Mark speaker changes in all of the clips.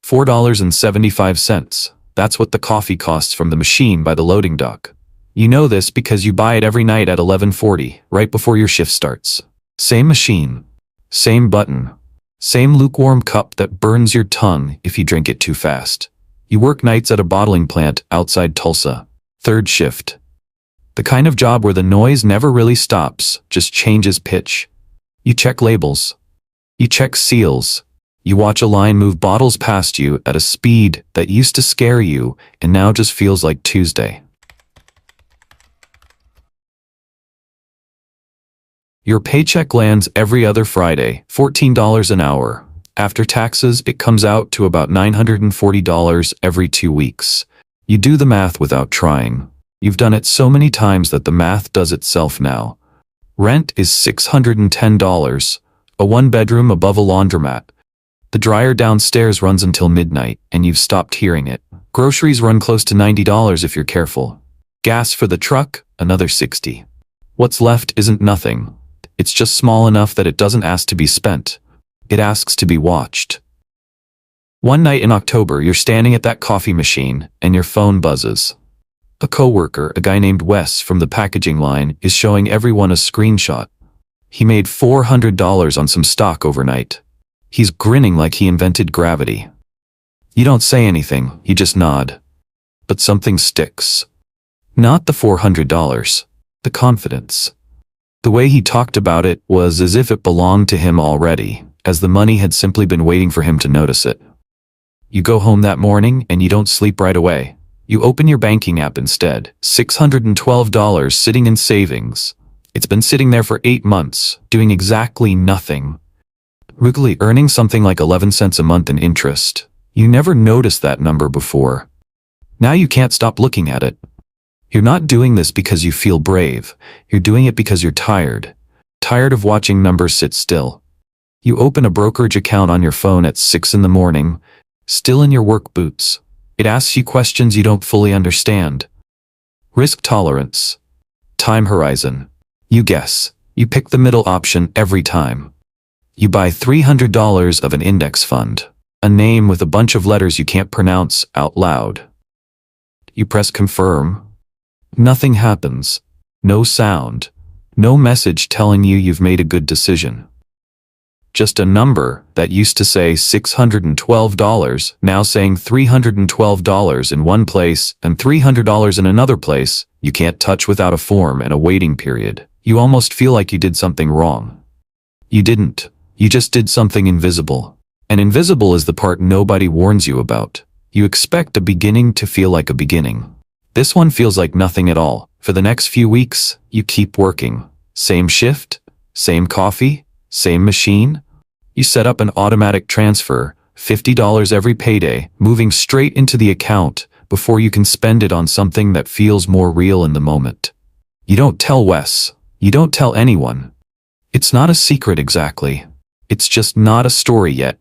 Speaker 1: $4.75. That's what the coffee costs from the machine by the loading dock. You know this because you buy it every night at 11:40, right before your shift starts. Same machine. Same button. Same lukewarm cup that burns your tongue if you drink it too fast. You work nights at a bottling plant outside Tulsa. Third shift. The kind of job where the noise never really stops, just changes pitch. You check labels. You check seals. You watch a line move bottles past you at a speed that used to scare you and now just feels like Tuesday. Your paycheck lands every other Friday, $14 an hour. After taxes, it comes out to about $940 every 2 weeks. You do the math without trying. You've done it so many times that the math does itself now. Rent is $610, a one-bedroom above a laundromat. The dryer downstairs runs until midnight, and you've stopped hearing it. Groceries run close to $90 if you're careful. Gas for the truck, another $60. What's left isn't nothing. It's just small enough that it doesn't ask to be spent. It asks to be watched. One night in October, you're standing at that coffee machine, and your phone buzzes. A coworker, a guy named Wes from the packaging line, is showing everyone a screenshot. He made $400 on some stock overnight. He's grinning like he invented gravity. You don't say anything, you just nod. But something sticks. Not the $400, the confidence. The way he talked about it was as if it belonged to him already, as the money had simply been waiting for him to notice it. You go home that morning and you don't sleep right away. You open your banking app instead. $612 sitting in savings. It's been sitting there for 8 months, doing exactly nothing. Regally earning something like 11 cents a month in interest. You never noticed that number before. Now you can't stop looking at it. You're not doing this because you feel brave. You're doing it because you're tired. Tired of watching numbers sit still. You open a brokerage account on your phone at 6 in the morning, still in your work boots. It asks you questions you don't fully understand. Risk tolerance. Time horizon. You guess. You pick the middle option every time. You buy $300 of an index fund, a name with a bunch of letters you can't pronounce out loud. You press confirm. Nothing happens. No sound. No message telling you you've made a good decision. Just a number that used to say $612, now saying $312 in one place and $300 in another place, you can't touch without a form and a waiting period. You almost feel like you did something wrong. You didn't. You just did something invisible. And invisible is the part nobody warns you about. You expect a beginning to feel like a beginning. This one feels like nothing at all. For the next few weeks, you keep working. Same shift, same coffee, same machine. You set up an automatic transfer, $50 every payday, moving straight into the account before you can spend it on something that feels more real in the moment. You don't tell Wes. You don't tell anyone. It's not a secret exactly. It's just not a story yet.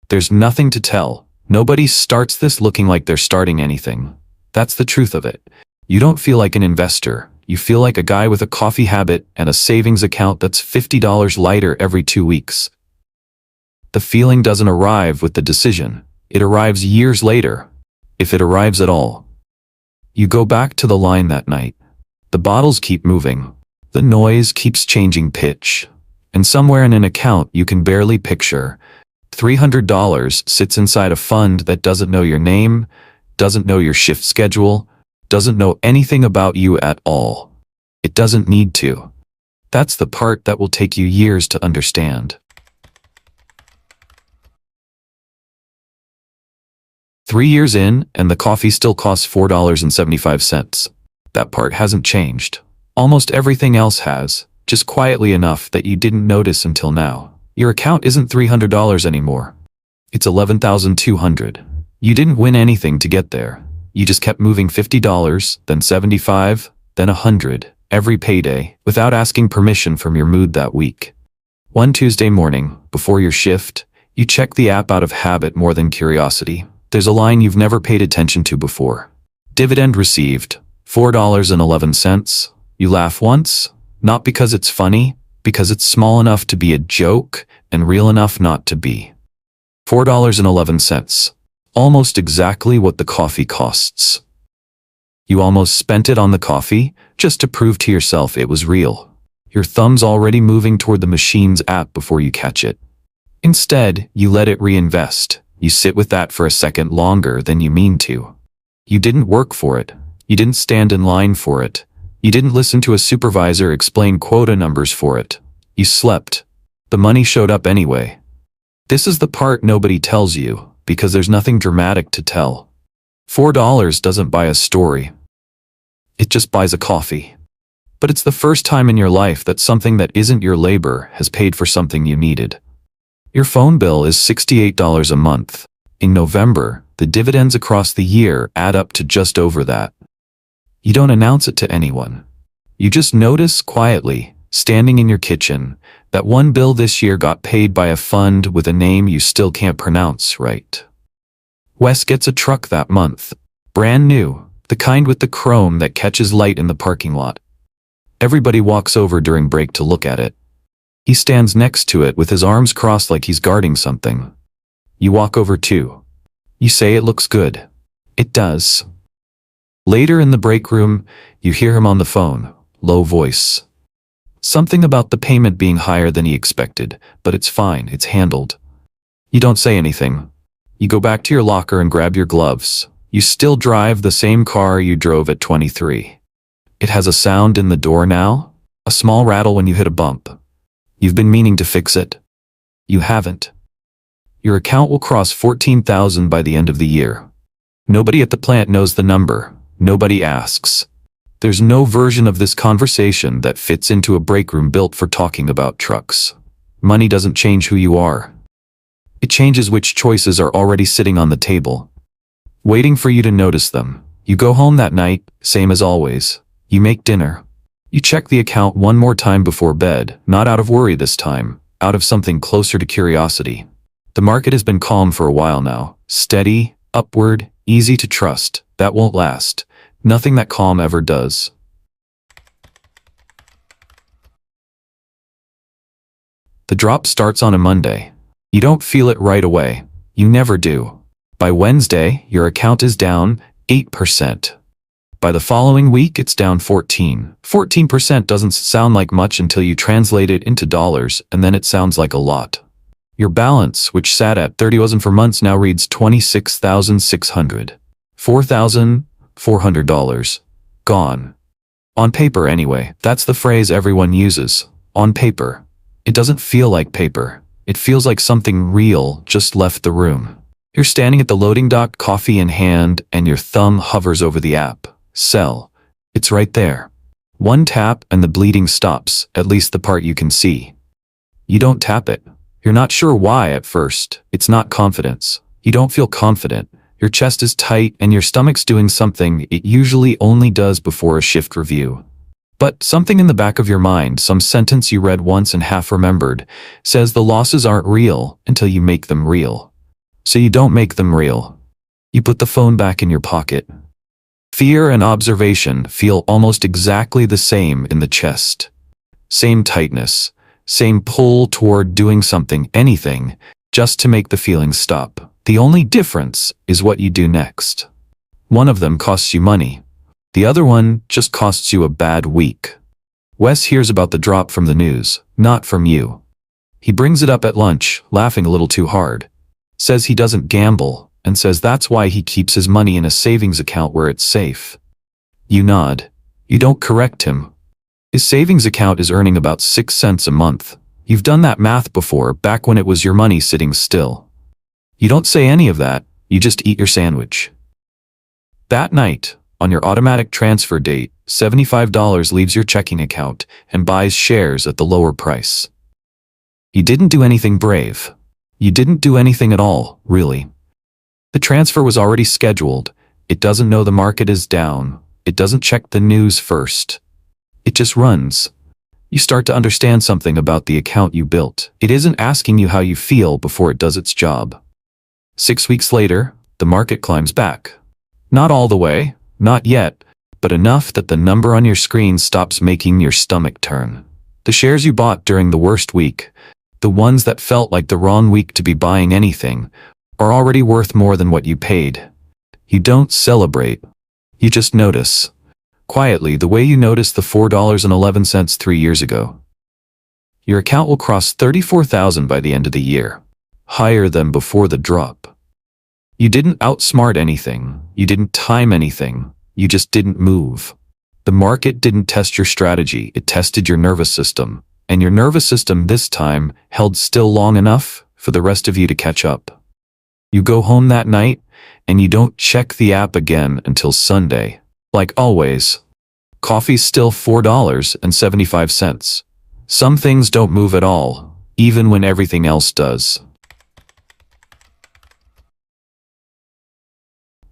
Speaker 1: There's nothing to tell. Nobody starts this looking like they're starting anything. That's the truth of it. You don't feel like an investor. You feel like a guy with a coffee habit and a savings account that's $50 lighter every 2 weeks. The feeling doesn't arrive with the decision. It arrives years later, if it arrives at all. You go back to the line that night. The bottles keep moving. The noise keeps changing pitch. And somewhere in an account you can barely picture, $300 sits inside a fund that doesn't know your name, doesn't know your shift schedule, doesn't know anything about you at all. It doesn't need to. That's the part that will take you years to understand. 3 years in, and the coffee still costs $4.75. That part hasn't changed. Almost everything else has, just quietly enough that you didn't notice until now. Your account isn't $300 anymore. It's $11,200. You didn't win anything to get there. You just kept moving $50, then $75, then $100, every payday, without asking permission from your mood that week. One Tuesday morning, before your shift, you check the app out of habit more than curiosity. There's a line you've never paid attention to before. Dividend received, $4.11. You laugh once, not because it's funny, because it's small enough to be a joke and real enough not to be. $4.11. Almost exactly what the coffee costs. You almost spent it on the coffee, just to prove to yourself it was real. Your thumb's already moving toward the machine's app before you catch it. Instead, you let it reinvest. You sit with that for a second longer than you mean to. You didn't work for it. You didn't stand in line for it. You didn't listen to a supervisor explain quota numbers for it. You slept. The money showed up anyway. This is the part nobody tells you, because there's nothing dramatic to tell. $4 doesn't buy a story. It just buys a coffee. But it's the first time in your life that something that isn't your labor has paid for something you needed. Your phone bill is $68 a month. In November, the dividends across the year add up to just over that. You don't announce it to anyone. You just notice quietly, standing in your kitchen, that one bill this year got paid by a fund with a name you still can't pronounce right. Wes gets a truck that month. Brand new, the kind with the chrome that catches light in the parking lot. Everybody walks over during break to look at it. He stands next to it with his arms crossed like he's guarding something. You walk over too. You say it looks good. It does. Later in the break room, you hear him on the phone, low voice. Something about the payment being higher than he expected, but it's fine, it's handled. You don't say anything. You go back to your locker and grab your gloves. You still drive the same car you drove at 23. It has a sound in the door now, a small rattle when you hit a bump. You've been meaning to fix it. You haven't. Your account will cross 14,000 by the end of the year. Nobody at the plant knows the number. Nobody asks. There's no version of this conversation that fits into a break room built for talking about trucks. Money doesn't change who you are. It changes which choices are already sitting on the table, waiting for you to notice them. You go home that night, same as always. You make dinner. You check the account one more time before bed, not out of worry this time, out of something closer to curiosity. The market has been calm for a while now. Steady, upward, easy to trust. That won't last. Nothing that calm ever does. The drop starts on a Monday. You don't feel it right away. You never do. By Wednesday, your account is down 8%. By the following week, it's down 14. 14% doesn't sound like much until you translate it into dollars, and then it sounds like a lot. Your balance, which sat at 30,000 for months, now reads $26,600. $4,400. Gone. On paper anyway. That's the phrase everyone uses. On paper. It doesn't feel like paper. It feels like something real just left the room. You're standing at the loading dock, coffee in hand, and your thumb hovers over the app. Sell. It's right there. One tap and the bleeding stops, at least the part you can see. You don't tap it. You're not sure why at first. It's not confidence. You don't feel confident. Your chest is tight and your stomach's doing something it usually only does before a shift review. But something in the back of your mind, some sentence you read once and half remembered, says the losses aren't real until you make them real. So you don't make them real. You put the phone back in your pocket. Fear and observation feel almost exactly the same in the chest. Same tightness, same pull toward doing something, anything, just to make the feeling stop. The only difference is what you do next. One of them costs you money. The other one just costs you a bad week. Wes hears about the drop from the news, not from you. He brings it up at lunch, laughing a little too hard. Says he doesn't gamble, and says that's why he keeps his money in a savings account where it's safe. You nod. You don't correct him. His savings account is earning about 6 cents a month. You've done that math before, back when it was your money sitting still. You don't say any of that, you just eat your sandwich. That night, on your automatic transfer date, $75 leaves your checking account and buys shares at the lower price. You didn't do anything brave. You didn't do anything at all, really. The transfer was already scheduled. It doesn't know the market is down. It doesn't check the news first. It just runs. You start to understand something about the account you built. It isn't asking you how you feel before it does its job. 6 weeks later, the market climbs back. Not all the way, not yet, but enough that the number on your screen stops making your stomach turn. The shares you bought during the worst week, the ones that felt like the wrong week to be buying anything, are already worth more than what you paid. You don't celebrate. You just notice. Quietly, the way you noticed the $4.11 3 years ago. Your account will cross $34,000 by the end of the year. Higher than before the drop. You didn't outsmart anything. You didn't time anything. You just didn't move. The market didn't test your strategy. It tested your nervous system. And your nervous system this time held still long enough for the rest of you to catch up. You go home that night, and you don't check the app again until Sunday. Like always. Coffee's still $4.75. Some things don't move at all, even when everything else does.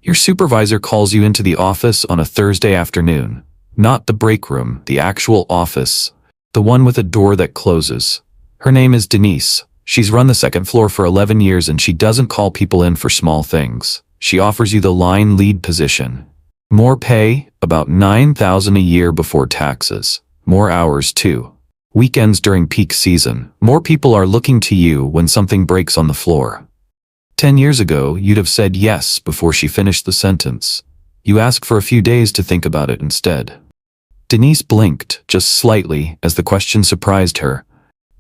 Speaker 1: Your supervisor calls you into the office on a Thursday afternoon. Not the break room, the actual office. The one with a door that closes. Her name is Denise. She's run the second floor for 11 years and she doesn't call people in for small things. She offers you the line lead position. More pay, about $9,000 a year before taxes. More hours too. Weekends during peak season. More people are looking to you when something breaks on the floor. 10 years ago, you'd have said yes before she finished the sentence. You asked for a few days to think about it instead. Denise blinked, just slightly, as the question surprised her.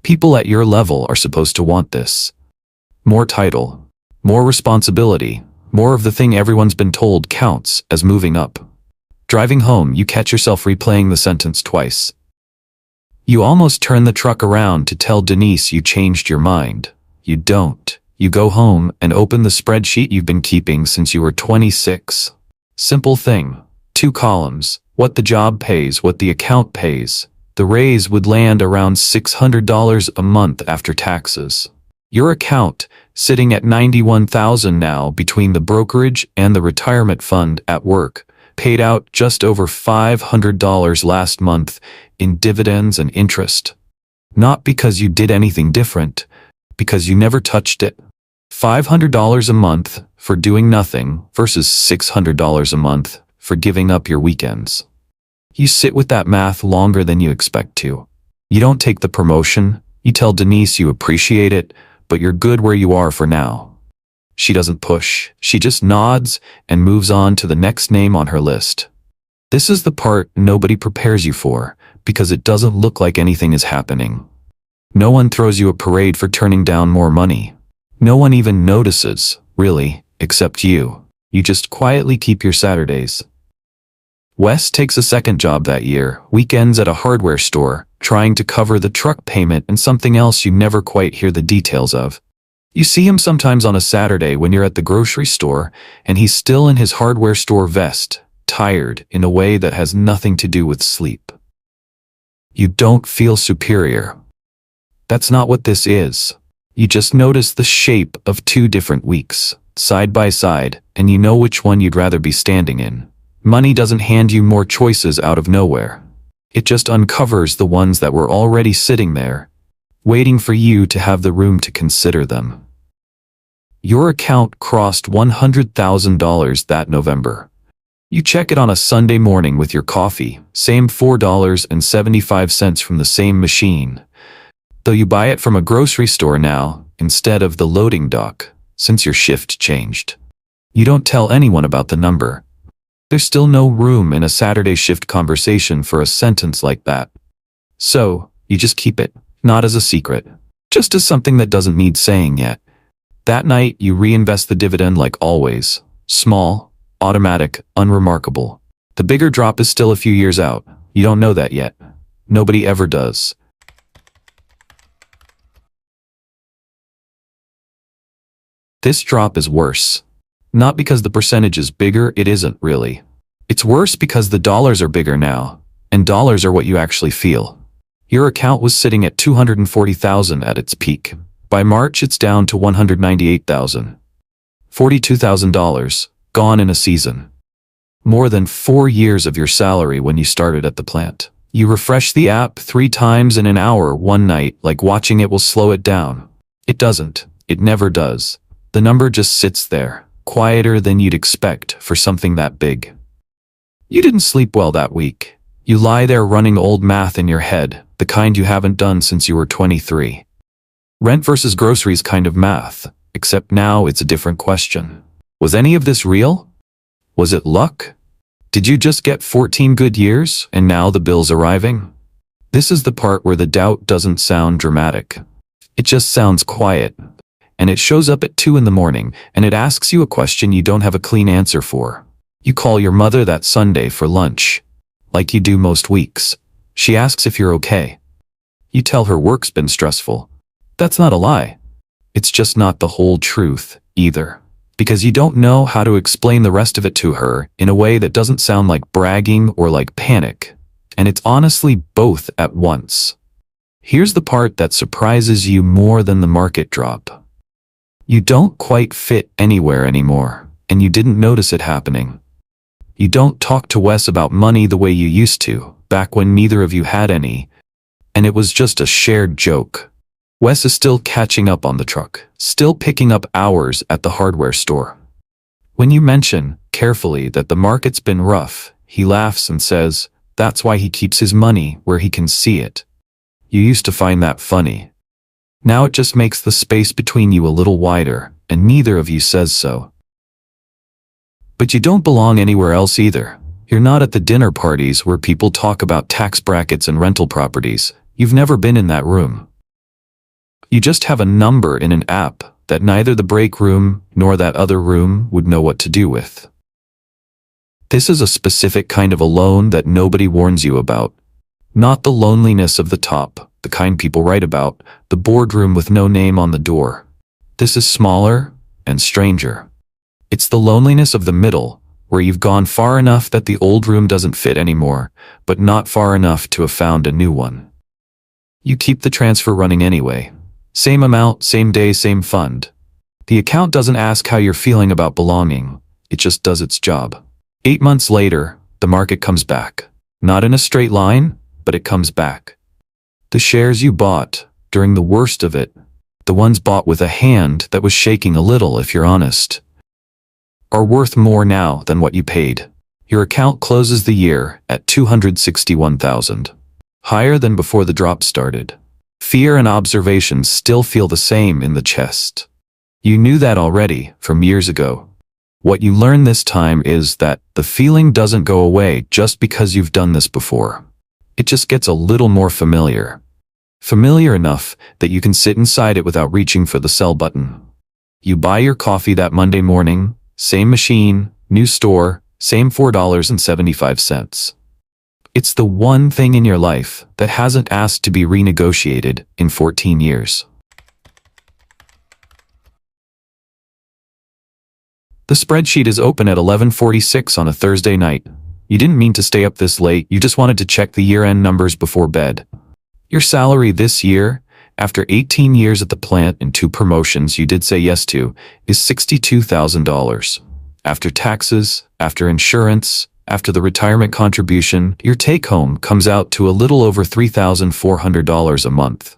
Speaker 1: People at your level are supposed to want this. More title. More responsibility. More of the thing everyone's been told counts as moving up. Driving home, you catch yourself replaying the sentence twice. You almost turn the truck around to tell Denise you changed your mind. You don't. You go home and open the spreadsheet you've been keeping since you were 26. Simple thing. 2 columns. What the job pays, what the account pays. The raise would land around $600 a month after taxes. Your account, sitting at $91,000 now between the brokerage and the retirement fund at work, paid out just over $500 last month in dividends and interest. Not because you did anything different, because you never touched it. $500 a month for doing nothing versus $600 a month for giving up your weekends. You sit with that math longer than you expect to. You don't take the promotion. You tell Denise you appreciate it, but you're good where you are for now. She doesn't push. She just nods and moves on to the next name on her list. This is the part nobody prepares you for, because it doesn't look like anything is happening. No one throws you a parade for turning down more money. No one even notices, really, except you. You just quietly keep your Saturdays. Wes takes a second job that year, weekends at a hardware store, trying to cover the truck payment and something else you never quite hear the details of. You see him sometimes on a Saturday when you're at the grocery store, and he's still in his hardware store vest, tired in a way that has nothing to do with sleep. You don't feel superior. That's not what this is. You just notice the shape of 2 different weeks, side by side, and you know which one you'd rather be standing in. Money doesn't hand you more choices out of nowhere. It just uncovers the ones that were already sitting there, waiting for you to have the room to consider them. Your account crossed $100,000 that November. You check it on a Sunday morning with your coffee, same $4.75 from the same machine. Though you buy it from a grocery store now, instead of the loading dock, since your shift changed. You don't tell anyone about the number. There's still no room in a Saturday shift conversation for a sentence like that. So, you just keep it, not as a secret, just as something that doesn't need saying yet. That night, you reinvest the dividend like always. Small, automatic, unremarkable. The bigger drop is still a few years out. You don't know that yet. Nobody ever does. This drop is worse. Not because the percentage is bigger, it isn't really. It's worse because the dollars are bigger now, and dollars are what you actually feel. Your account was sitting at $240,000 at its peak. By March, it's down to $198,000. $42,000, gone in a season. More than 4 years of your salary when you started at the plant. You refresh the app 3 times in an hour one night, like watching it will slow it down. It doesn't. It never does. The number just sits there, quieter than you'd expect for something that big. You didn't sleep well that week. You lie there running old math in your head, the kind you haven't done since you were 23. Rent versus groceries kind of math, Except now it's a different question. Was any of this real? Was it luck? Did you just get 14 good years and now the bill's arriving? This is the part where the doubt doesn't sound dramatic. It just sounds quiet. And it shows up at 2 in the morning and it asks you a question you don't have a clean answer for. You call your mother that Sunday for lunch, like you do most weeks. She asks if you're okay. You tell her work's been stressful. That's not a lie. It's just not the whole truth, either. Because you don't know how to explain the rest of it to her in a way that doesn't sound like bragging or like panic. And it's honestly both at once. Here's the part that surprises you more than the market drop. You don't quite fit anywhere anymore, and you didn't notice it happening. You don't talk to Wes about money the way you used to, back when neither of you had any, and it was just a shared joke. Wes is still catching up on the truck, still picking up hours at the hardware store. When you mention, carefully, that the market's been rough, he laughs and says, that's why he keeps his money where he can see it. You used to find that funny. Now it just makes the space between you a little wider, and neither of you says so. But you don't belong anywhere else either. You're not at the dinner parties where people talk about tax brackets and rental properties. You've never been in that room. You just have a number in an app that neither the break room nor that other room would know what to do with. This is a specific kind of alone that nobody warns you about. Not the loneliness of the top, the kind people write about, the boardroom with no name on the door. This is smaller and stranger. It's the loneliness of the middle, where you've gone far enough that the old room doesn't fit anymore, but not far enough to have found a new one. You keep the transfer running anyway. Same amount, same day, same fund. The account doesn't ask how you're feeling about belonging. It just does its job. 8 months later, the market comes back. Not in a straight line, but it comes back. The shares you bought, during the worst of it, the ones bought with a hand that was shaking a little if you're honest, are worth more now than what you paid. Your account closes the year at $261,000. Higher than before the drop started. Fear and observation still feel the same in the chest. You knew that already, from years ago. What you learn this time is that the feeling doesn't go away just because you've done this before. It just gets a little more familiar. Familiar enough that you can sit inside it without reaching for the sell button. You buy your coffee that Monday morning, same machine, new store, same $4.75. It's the one thing in your life that hasn't asked to be renegotiated in 14 years. The spreadsheet is open at 11:46 on a Thursday night. You didn't mean to stay up this late, you just wanted to check the year-end numbers before bed. Your salary this year, after 18 years at the plant and 2 promotions you did say yes to, is $62,000. After taxes, after insurance, after the retirement contribution, your take-home comes out to a little over $3,400 a month.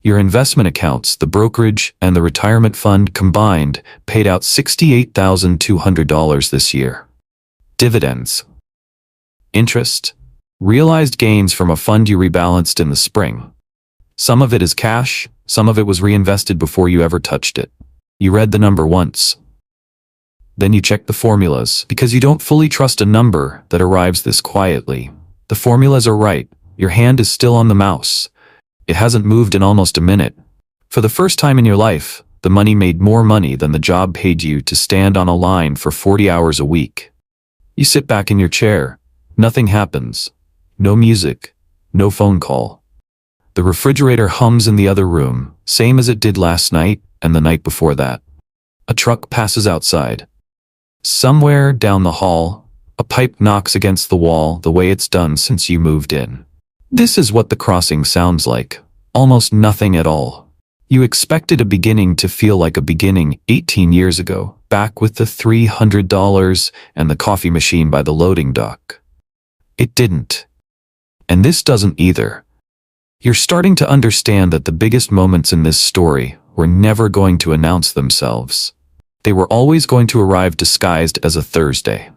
Speaker 1: Your investment accounts, the brokerage, and the retirement fund combined paid out $68,200 this year. Dividends. Interest. Realized gains from a fund you rebalanced in the spring. Some of it is cash, some of it was reinvested before you ever touched it. You read the number once. Then you check the formulas, because you don't fully trust a number that arrives this quietly. The formulas are right. Your hand is still on the mouse. It hasn't moved in almost a minute. For the first time in your life, the money made more money than the job paid you to stand on a line for 40 hours a week. You sit back in your chair. Nothing happens. No music. No phone call. The refrigerator hums in the other room, same as it did last night and the night before that. A truck passes outside. Somewhere down the hall, a pipe knocks against the wall the way it's done since you moved in. This is what the crossing sounds like. Almost nothing at all. You expected a beginning to feel like a beginning 18 years ago, back with the $300 and the coffee machine by the loading dock. It didn't. And this doesn't either. You're starting to understand that the biggest moments in this story were never going to announce themselves. They were always going to arrive disguised as a Thursday.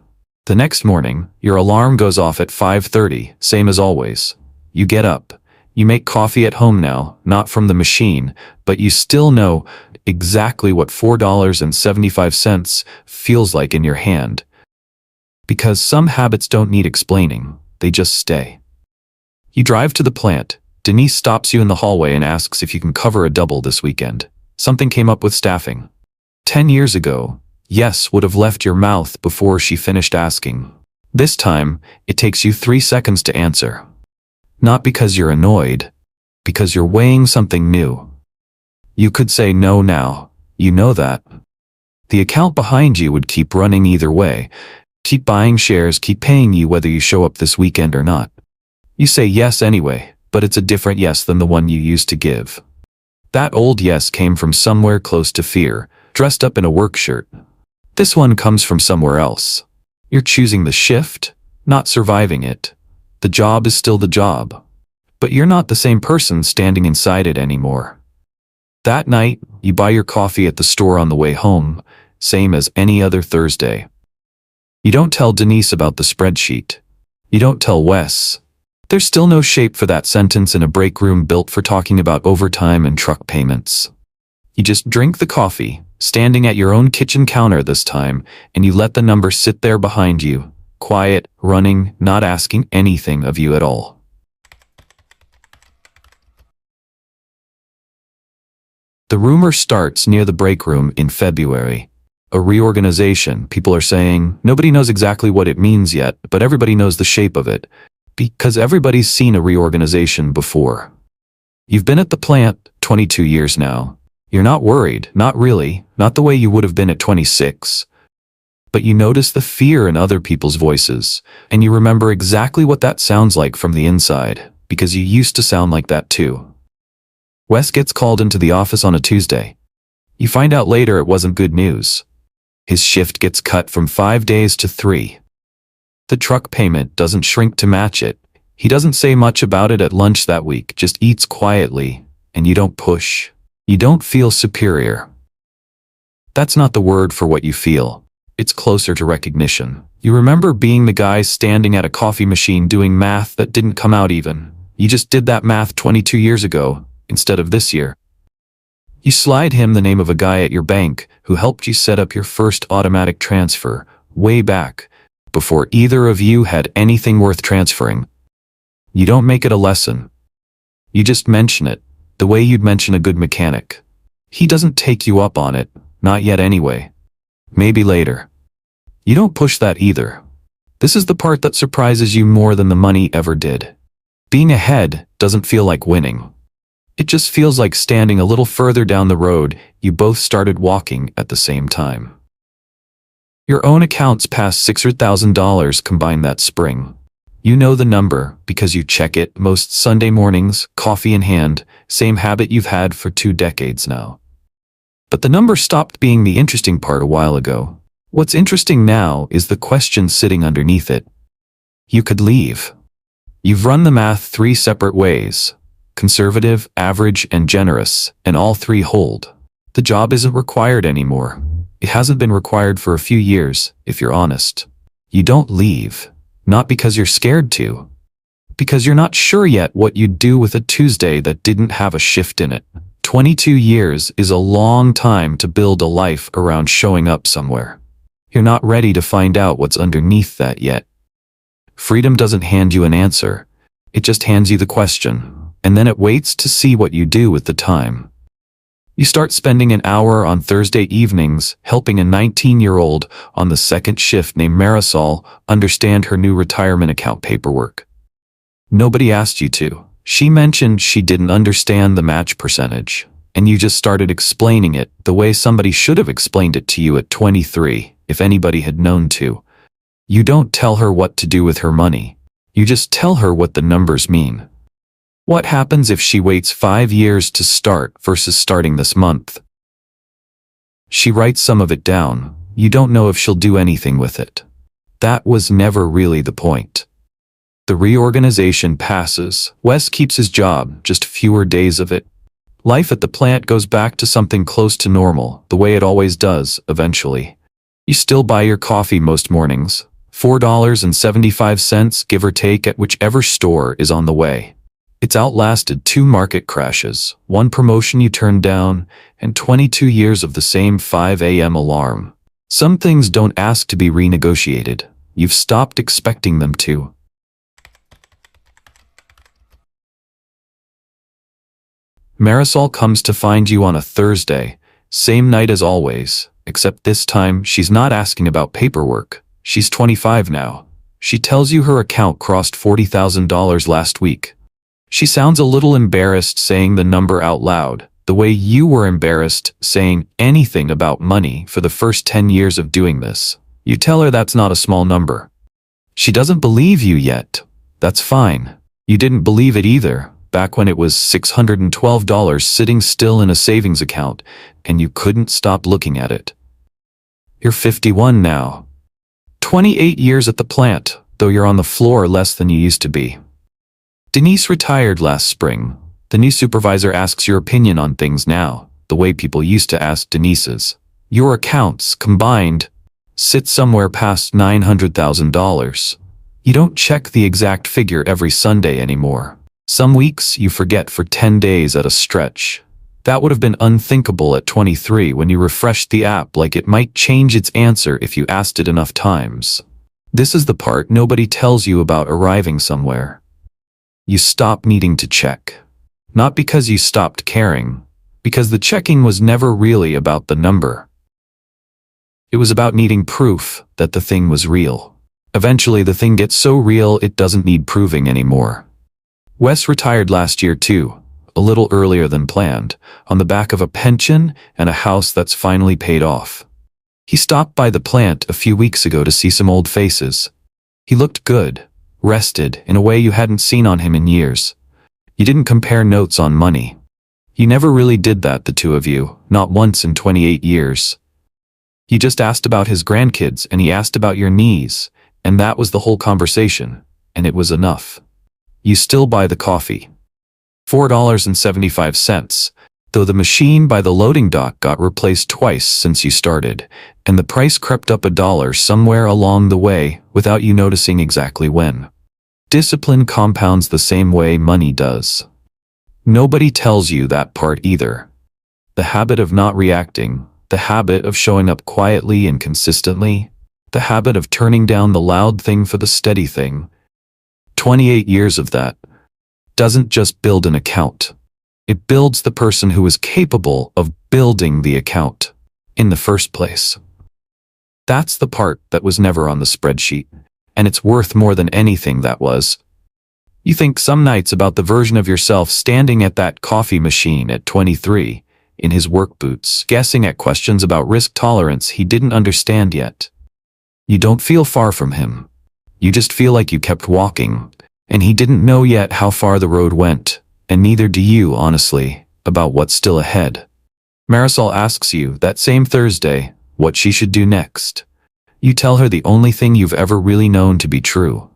Speaker 1: The next morning, your alarm goes off at 5:30, same as always. You get up. You make coffee at home now, not from the machine, but you still know exactly what $4.75 feels like in your hand. Because some habits don't need explaining, they just stay. You drive to the plant. Denise stops you in the hallway and asks if you can cover a double this weekend. Something came up with staffing. 10 years ago, yes would have left your mouth before she finished asking. This time, it takes you 3 seconds to answer. Not because you're annoyed, because you're weighing something new. You could say no now, you know that. The account behind you would keep running either way. Keep buying shares, keep paying you whether you show up this weekend or not. You say yes anyway, but it's a different yes than the one you used to give. That old yes came from somewhere close to fear, dressed up in a work shirt. This one comes from somewhere else. You're choosing the shift, not surviving it. The job is still the job. But you're not the same person standing inside it anymore. That night, you buy your coffee at the store on the way home, same as any other Thursday. You don't tell Denise about the spreadsheet. You don't tell Wes. There's still no shape for that sentence in a break room built for talking about overtime and truck payments. You just drink the coffee, standing at your own kitchen counter this time, and you let the number sit there behind you, quiet, running, not asking anything of you at all. The rumor starts near the break room in February. A reorganization, people are saying. Nobody knows exactly what it means yet, but everybody knows the shape of it. Because everybody's seen a reorganization before. You've been at the plant 22 years now. You're not worried, not really, not the way you would have been at 26. But you notice the fear in other people's voices, and you remember exactly what that sounds like from the inside, because you used to sound like that too. Wes gets called into the office on a Tuesday. You find out later it wasn't good news. His shift gets cut from 5 days to 3. The truck payment doesn't shrink to match it. He doesn't say much about it at lunch that week, just eats quietly, and you don't push. You don't feel superior. That's not the word for what you feel. It's closer to recognition. You remember being the guy standing at a coffee machine doing math that didn't come out even. You just did that math 22 years ago, instead of this year. You slide him the name of a guy at your bank who helped you set up your first automatic transfer, way back, before either of you had anything worth transferring. You don't make it a lesson. You just mention it, the way you'd mention a good mechanic. He doesn't take you up on it, not yet anyway. Maybe later. You don't push that either. This is the part that surprises you more than the money ever did. Being ahead doesn't feel like winning. It just feels like standing a little further down the road you both started walking at the same time. Your own accounts passed $600,000 combined that spring. You know the number because you check it most Sunday mornings, coffee in hand, same habit you've had for 2 decades now. But the number stopped being the interesting part a while ago. What's interesting now is the question sitting underneath it. You could leave. You've run the math 3 separate ways: conservative, average, and generous, and all 3 hold. The job isn't required anymore. It hasn't been required for a few years, if you're honest. You don't leave. Not because you're scared to. Because you're not sure yet what you'd do with a Tuesday that didn't have a shift in it. 22 years is a long time to build a life around showing up somewhere. You're not ready to find out what's underneath that yet. Freedom doesn't hand you an answer. It just hands you the question, and then it waits to see what you do with the time. You start spending an hour on Thursday evenings helping a 19-year-old on the second shift named Marisol understand her new retirement account paperwork. Nobody asked you to. She mentioned she didn't understand the match percentage, and you just started explaining it the way somebody should have explained it to you at 23, if anybody had known to. You don't tell her what to do with her money. You just tell her what the numbers mean. What happens if she waits 5 years to start versus starting this month? She writes some of it down. You don't know if she'll do anything with it. That was never really the point. The reorganization passes. Wes keeps his job, just fewer days of it. Life at the plant goes back to something close to normal, the way it always does, eventually. You still buy your coffee most mornings, $4.75 give or take at whichever store is on the way. It's outlasted 2 market crashes, 1 promotion you turned down, and 22 years of the same 5 a.m. alarm. Some things don't ask to be renegotiated. You've stopped expecting them to. Marisol comes to find you on a Thursday, same night as always, except this time she's not asking about paperwork. She's 25 now. She tells you her account crossed $40,000 last week. She sounds a little embarrassed saying the number out loud, the way you were embarrassed saying anything about money for the first 10 years of doing this. You tell her that's not a small number. She doesn't believe you yet. That's fine. You didn't believe it either, back when it was $612 sitting still in a savings account, and you couldn't stop looking at it. You're 51 now. 28 years at the plant, though you're on the floor less than you used to be. Denise retired last spring. The new supervisor asks your opinion on things now, the way people used to ask Denise's. Your accounts, combined, sit somewhere past $900,000. You don't check the exact figure every Sunday anymore. Some weeks you forget for 10 days at a stretch. That would have been unthinkable at 23 when you refreshed the app like it might change its answer if you asked it enough times. This is the part nobody tells you about arriving somewhere. You stop needing to check. Not because you stopped caring, because the checking was never really about the number. It was about needing proof that the thing was real. Eventually the thing gets so real it doesn't need proving anymore. Wes retired last year too, a little earlier than planned, on the back of a pension and a house that's finally paid off. He stopped by the plant a few weeks ago to see some old faces. He looked good, rested in a way you hadn't seen on him in years. You didn't compare notes on money. You never really did that, the two of you, not once in 28 years. He just asked about his grandkids and he asked about your knees, and that was the whole conversation, and it was enough. You still buy the coffee. $4.75, though the machine by the loading dock got replaced twice since you started, and the price crept up $1 somewhere along the way without you noticing exactly when. Discipline compounds the same way money does. Nobody tells you that part either. The habit of not reacting, the habit of showing up quietly and consistently, the habit of turning down the loud thing for the steady thing. 28 years of that doesn't just build an account. It builds the person who is capable of building the account in the first place. That's the part that was never on the spreadsheet, and it's worth more than anything that was. You think some nights about the version of yourself standing at that coffee machine at 23, in his work boots, guessing at questions about risk tolerance he didn't understand yet. You don't feel far from him. You just feel like you kept walking, and he didn't know yet how far the road went, and neither do you, honestly, about what's still ahead. Marisol asks you that same Thursday what she should do next. You tell her the only thing you've ever really known to be true.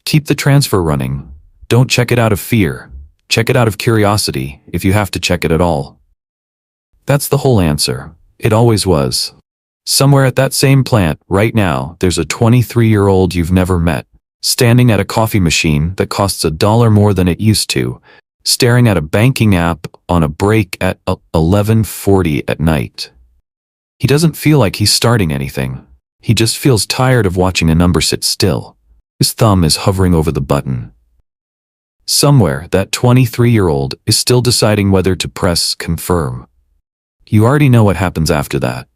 Speaker 1: Keep the transfer running. Don't check it out of fear. Check it out of curiosity, if you have to check it at all. That's the whole answer. It always was. Somewhere at that same plant, right now, there's a 23-year-old you've never met, standing at a coffee machine that costs $1 more than it used to, staring at a banking app on a break at 11:40 at night. He doesn't feel like he's starting anything. He just feels tired of watching a number sit still. His thumb is hovering over the button. Somewhere, that 23-year-old is still deciding whether to press confirm. You already know what happens after that.